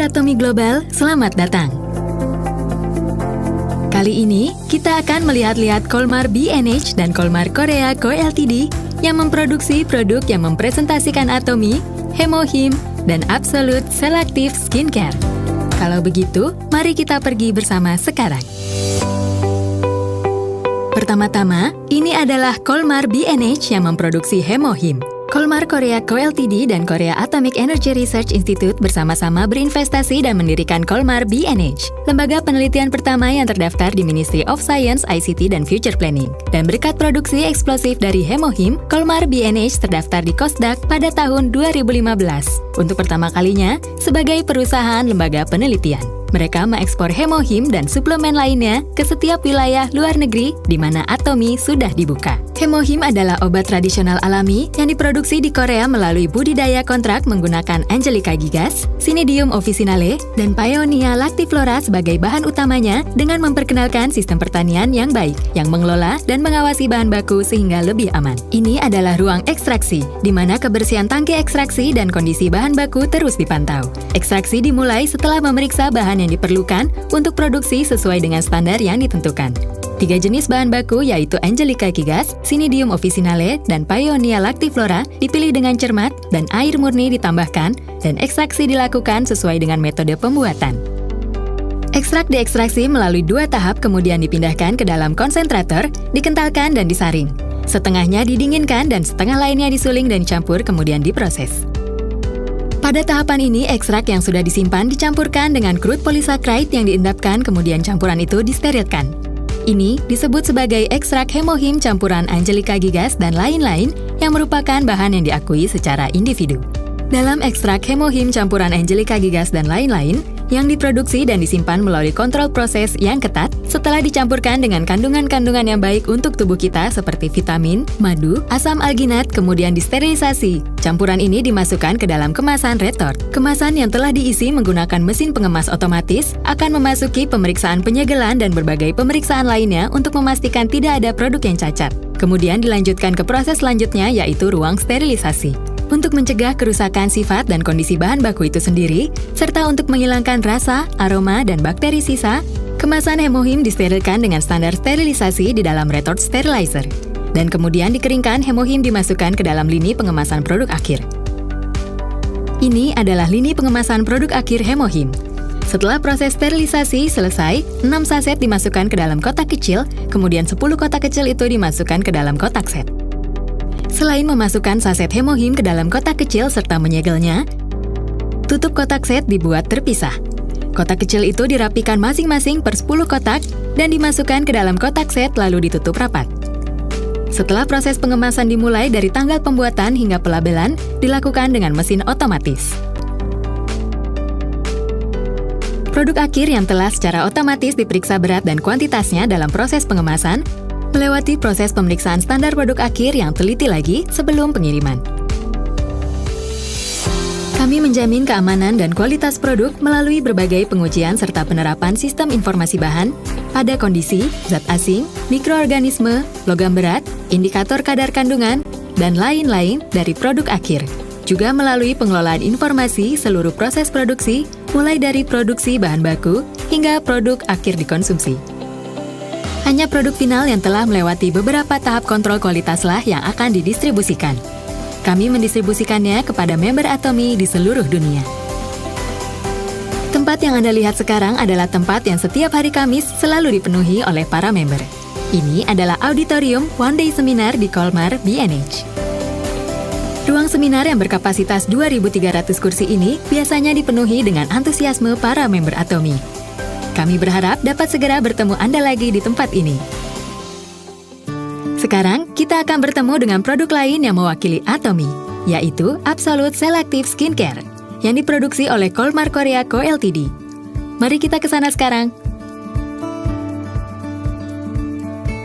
Atomy Global, selamat datang. Kali ini, kita akan melihat-lihat Kolmar B&H dan Kolmar Korea Co. Ltd. yang memproduksi produk yang mempresentasikan Atomy, Hemohim, dan Absolute Selective Skincare. Kalau begitu, mari kita pergi bersama sekarang. Pertama-tama, ini adalah Kolmar B&H yang memproduksi Hemohim. Kolmar Korea Co. Ltd. dan Korea Atomic Energy Research Institute bersama-sama berinvestasi dan mendirikan Kolmar B&H, lembaga penelitian pertama yang terdaftar di Ministry of Science, ICT, dan Future Planning. Dan berkat produksi eksplosif dari Hemohim, Kolmar B&H terdaftar di Kosdaq pada tahun 2015, untuk pertama kalinya sebagai perusahaan lembaga penelitian. Mereka mengekspor Hemohim dan suplemen lainnya ke setiap wilayah luar negeri di mana Atomy sudah dibuka. Hemohim adalah obat tradisional alami yang diproduksi di Korea melalui budidaya kontrak menggunakan Angelica gigas, Cnidium officinale, dan Paeonia lactiflora sebagai bahan utamanya dengan memperkenalkan sistem pertanian yang baik, yang mengelola dan mengawasi bahan baku sehingga lebih aman. Ini adalah ruang ekstraksi, di mana kebersihan tangki ekstraksi dan kondisi bahan baku terus dipantau. Ekstraksi dimulai setelah memeriksa bahan yang diperlukan untuk produksi sesuai dengan standar yang ditentukan. 3 jenis bahan baku yaitu Angelica gigas, Cnidium officinale, dan Paeonia lactiflora dipilih dengan cermat dan air murni ditambahkan dan ekstraksi dilakukan sesuai dengan metode pembuatan. Ekstrak diekstraksi melalui 2 tahap kemudian dipindahkan ke dalam konsentrator, dikentalkan dan disaring. Setengahnya didinginkan dan setengah lainnya disuling dan dicampur kemudian diproses. Pada tahapan ini, ekstrak yang sudah disimpan dicampurkan dengan crude polysaccharide yang diendapkan kemudian campuran itu disterilkan. Ini disebut sebagai ekstrak Hemohim campuran Angelica gigas dan lain-lain yang merupakan bahan yang diakui secara individu. Dalam ekstrak Hemohim campuran Angelica gigas dan lain-lain, yang diproduksi dan disimpan melalui kontrol proses yang ketat setelah dicampurkan dengan kandungan-kandungan yang baik untuk tubuh kita seperti vitamin, madu, asam alginat, kemudian disterilisasi. Campuran ini dimasukkan ke dalam kemasan retort. Kemasan yang telah diisi menggunakan mesin pengemas otomatis akan memasuki pemeriksaan penyegelan dan berbagai pemeriksaan lainnya untuk memastikan tidak ada produk yang cacat. Kemudian dilanjutkan ke proses selanjutnya yaitu ruang sterilisasi. Untuk mencegah kerusakan sifat dan kondisi bahan baku itu sendiri, serta untuk menghilangkan rasa, aroma, dan bakteri sisa, kemasan Hemohim disterilkan dengan standar sterilisasi di dalam retort sterilizer. Dan kemudian dikeringkan, Hemohim dimasukkan ke dalam lini pengemasan produk akhir. Ini adalah lini pengemasan produk akhir Hemohim. Setelah proses sterilisasi selesai, 6 saset dimasukkan ke dalam kotak kecil, kemudian 10 kotak kecil itu dimasukkan ke dalam kotak set. Selain memasukkan saset Hemohim ke dalam kotak kecil serta menyegelnya, tutup kotak set dibuat terpisah. Kotak kecil itu dirapikan masing-masing per 10 kotak dan dimasukkan ke dalam kotak set lalu ditutup rapat. Setelah proses pengemasan dimulai dari tanggal pembuatan hingga pelabelan, dilakukan dengan mesin otomatis. Produk akhir yang telah secara otomatis diperiksa berat dan kuantitasnya dalam proses pengemasan, melewati proses pemeriksaan standar produk akhir yang teliti lagi sebelum pengiriman. Kami menjamin keamanan dan kualitas produk melalui berbagai pengujian serta penerapan sistem informasi bahan pada kondisi, zat asing, mikroorganisme, logam berat, indikator kadar kandungan, dan lain-lain dari produk akhir. Juga melalui pengelolaan informasi seluruh proses produksi, mulai dari produksi bahan baku hingga produk akhir dikonsumsi. Hanya produk final yang telah melewati beberapa tahap kontrol kualitaslah yang akan didistribusikan. Kami mendistribusikannya kepada member Atomy di seluruh dunia. Tempat yang Anda lihat sekarang adalah tempat yang setiap hari Kamis selalu dipenuhi oleh para member. Ini adalah auditorium One Day Seminar di Kolmar B&H. Ruang seminar yang berkapasitas 2.300 kursi ini biasanya dipenuhi dengan antusiasme para member Atomy. Kami berharap dapat segera bertemu Anda lagi di tempat ini. Sekarang, kita akan bertemu dengan produk lain yang mewakili Atomy, yaitu Absolute Selective Skincare, yang diproduksi oleh Kolmar Korea Co. Ltd. Mari kita ke sana sekarang.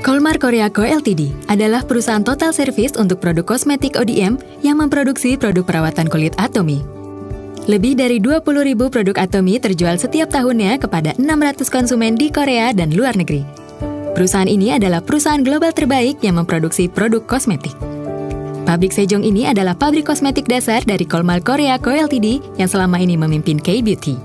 Kolmar Korea Co. Ltd. adalah perusahaan total service untuk produk kosmetik ODM yang memproduksi produk perawatan kulit Atomy. Lebih dari 20.000 produk Atomy terjual setiap tahunnya kepada 600 konsumen di Korea dan luar negeri. Perusahaan ini adalah perusahaan global terbaik yang memproduksi produk kosmetik. Pabrik Sejong ini adalah pabrik kosmetik dasar dari Kolmar Korea Co. Ltd. yang selama ini memimpin K-Beauty.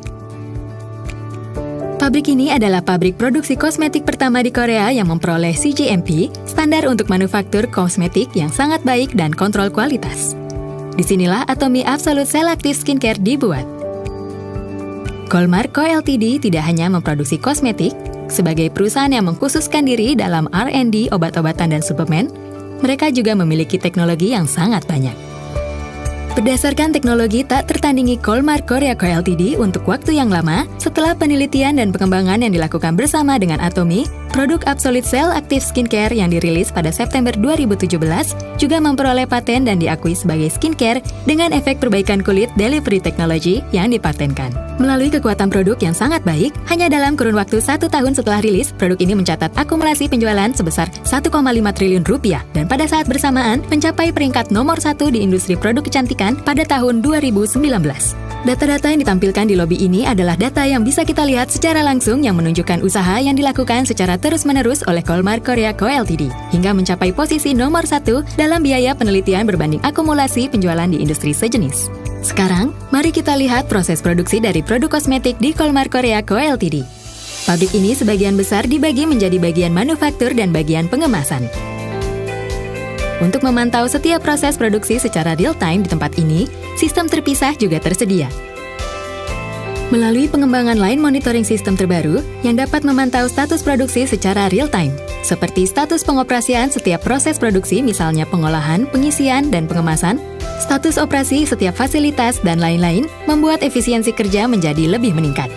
Pabrik ini adalah pabrik produksi kosmetik pertama di Korea yang memperoleh CGMP, standar untuk manufaktur kosmetik yang sangat baik dan kontrol kualitas. Disinilah Atomy Absolute Cell Active Skincare dibuat. Kolmar Co Ltd tidak hanya memproduksi kosmetik, sebagai perusahaan yang mengkhususkan diri dalam R&D obat-obatan dan suplemen, mereka juga memiliki teknologi yang sangat banyak. Berdasarkan teknologi tak tertandingi Kolmar Korea Co Ltd untuk waktu yang lama, setelah penelitian dan pengembangan yang dilakukan bersama dengan Atomy, produk Absolute Cell Active Skincare yang dirilis pada September 2017 juga memperoleh paten dan diakui sebagai skincare dengan efek perbaikan kulit delivery technology yang dipatenkan. Melalui kekuatan produk yang sangat baik, hanya dalam kurun waktu 1 tahun setelah rilis, produk ini mencatat akumulasi penjualan sebesar 1,5 triliun rupiah dan pada saat bersamaan mencapai peringkat nomor 1 di industri produk kecantikan pada tahun 2019. Data-data yang ditampilkan di lobi ini adalah data yang bisa kita lihat secara langsung yang menunjukkan usaha yang dilakukan secara terus-menerus oleh Kolmar Korea Co Ltd hingga mencapai posisi nomor 1 dalam biaya penelitian berbanding akumulasi penjualan di industri sejenis. Sekarang, mari kita lihat proses produksi dari produk kosmetik di Kolmar Korea Co Ltd. Pabrik ini sebagian besar dibagi menjadi bagian manufaktur dan bagian pengemasan. Untuk memantau setiap proses produksi secara real-time di tempat ini, sistem terpisah juga tersedia. Melalui pengembangan line monitoring sistem terbaru yang dapat memantau status produksi secara real-time, seperti status pengoperasian setiap proses produksi misalnya pengolahan, pengisian, dan pengemasan, status operasi setiap fasilitas, dan lain-lain, membuat efisiensi kerja menjadi lebih meningkat.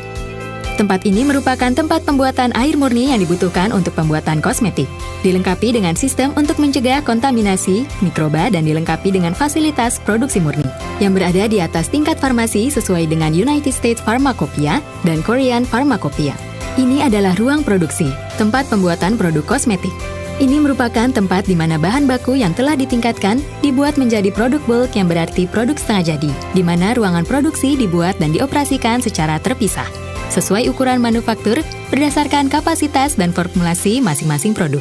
Tempat ini merupakan tempat pembuatan air murni yang dibutuhkan untuk pembuatan kosmetik, dilengkapi dengan sistem untuk mencegah kontaminasi, mikroba, dan dilengkapi dengan fasilitas produksi murni, yang berada di atas tingkat farmasi sesuai dengan United States Pharmacopoeia dan Korean Pharmacopoeia. Ini adalah ruang produksi, tempat pembuatan produk kosmetik. Ini merupakan tempat di mana bahan baku yang telah ditingkatkan dibuat menjadi produk bulk yang berarti produk setengah jadi, di mana ruangan produksi dibuat dan dioperasikan secara terpisah, sesuai ukuran manufaktur berdasarkan kapasitas dan formulasi masing-masing produk.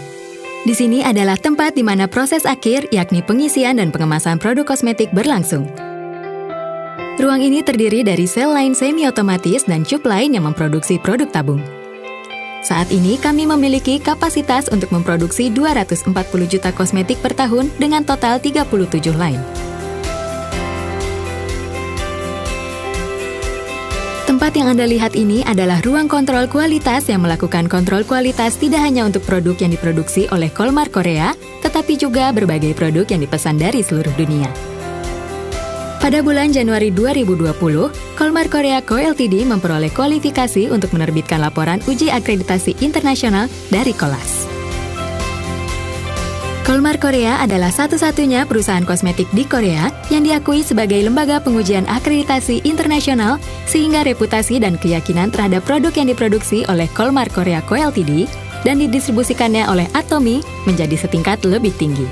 Di sini adalah tempat di mana proses akhir, yakni pengisian dan pengemasan produk kosmetik berlangsung. Ruang ini terdiri dari sel line semi-otomatis dan tube line yang memproduksi produk tabung. Saat ini kami memiliki kapasitas untuk memproduksi 240 juta kosmetik per tahun dengan total 37 line. Tempat yang Anda lihat ini adalah ruang kontrol kualitas yang melakukan kontrol kualitas tidak hanya untuk produk yang diproduksi oleh Kolmar Korea, tetapi juga berbagai produk yang dipesan dari seluruh dunia. Pada bulan Januari 2020, Kolmar Korea Co Ltd memperoleh kualifikasi untuk menerbitkan laporan uji akreditasi internasional dari KOLAS. Kolmar Korea adalah satu-satunya perusahaan kosmetik di Korea yang diakui sebagai lembaga pengujian akreditasi internasional sehingga reputasi dan keyakinan terhadap produk yang diproduksi oleh Kolmar Korea Co Ltd dan didistribusikannya oleh Atomy menjadi setingkat lebih tinggi.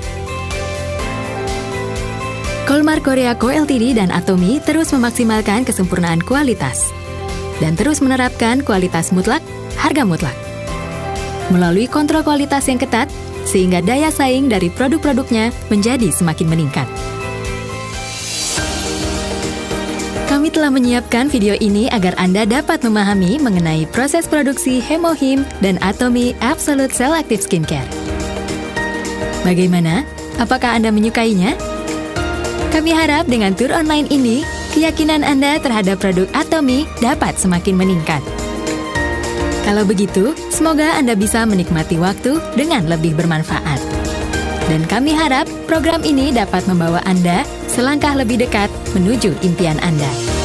Kolmar Korea Co Ltd dan Atomy terus memaksimalkan kesempurnaan kualitas dan terus menerapkan kualitas mutlak, harga mutlak. Melalui kontrol kualitas yang ketat, sehingga daya saing dari produk-produknya menjadi semakin meningkat. Kami telah menyiapkan video ini agar Anda dapat memahami mengenai proses produksi Hemohim dan Atomy Absolute Cell Active Skincare. Bagaimana? Apakah Anda menyukainya? Kami harap dengan tur online ini, keyakinan Anda terhadap produk Atomy dapat semakin meningkat. Kalau begitu, semoga Anda bisa menikmati waktu dengan lebih bermanfaat. Dan kami harap program ini dapat membawa Anda selangkah lebih dekat menuju impian Anda.